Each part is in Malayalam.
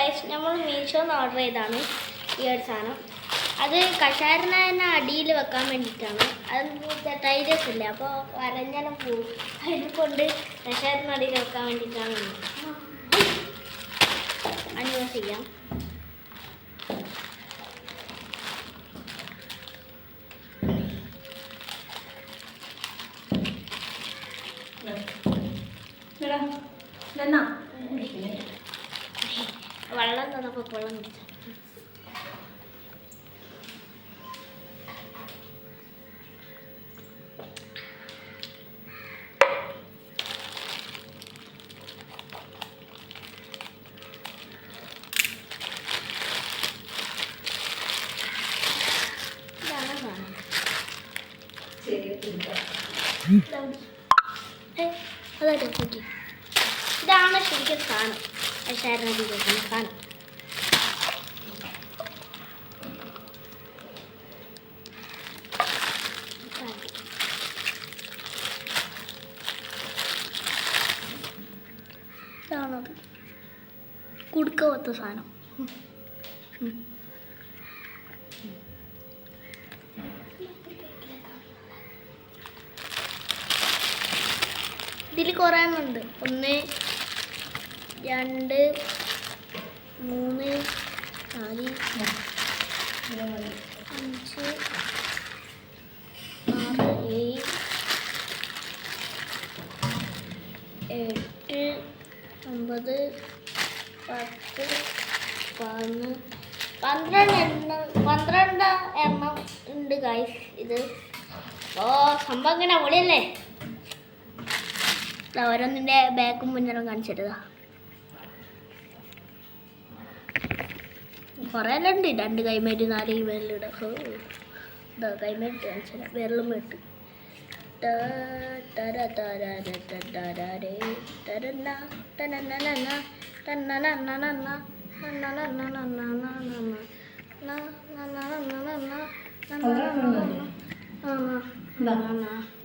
ഗൈസ്, നമ്മൾ മീഷോന്ന് ഓർഡർ ചെയ്താണ് ഈ ഒരു സാധനം. അത് കഷായറിനെ തന്നെ അടിയിൽ വെക്കാൻ വേണ്ടിയിട്ടാണ്. അത് ടൈലസ് ഇല്ല, അപ്പോൾ വരഞ്ഞാലും പോവും. അതിനെ കൊണ്ട് കഷായറിന് അടിയിൽ വെക്കാൻ വേണ്ടിയിട്ടാണ് അൺയൂസ് ചെയ്യാം. വെള്ളം തന്നപ്പോൾ വെള്ളം കുടിച്ചു. ഇതാണ് ശരിക്കും സാധനം, കഷായറിനടി വെക്കുന്ന സാധനം. ഇതാണത്, കുടുക്ക പോലത്തെ സാധനം. ഇതിൽ കുറേ എണ്ണമുണ്ട്. 1 2 3 4 5 6 7 8 9 10 12 എണ്ണം ഉണ്ട് ഗൈസ്. ഇത് സംഭവം ഇങ്ങനെ പൊളിയല്ലേ. ഓരോന്നിൻ്റെ ബാക്കും മുന്നിലും കാണിച്ചിട്ടതാ. കുറേ എല്ലാം ഉണ്ട്. 2 കൈമേറ്റ് 4 കൈമേലിട. ഇതാ കൈമേറ്റ് കാണിച്ചില്ല, വിരലും മേട്ട്.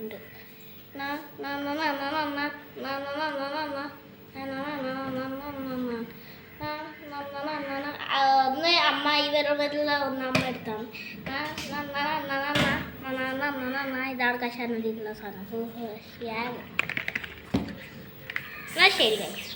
ഉണ്ട്. ഒന്ന് അമ്മ ഈ വരവില്ല, ഒന്ന് അമ്മ എടുത്താണ്. ഇതാണ് കഷായറിനുള്ള സാധനം. എന്നാൽ ശരി ഗൈസ്.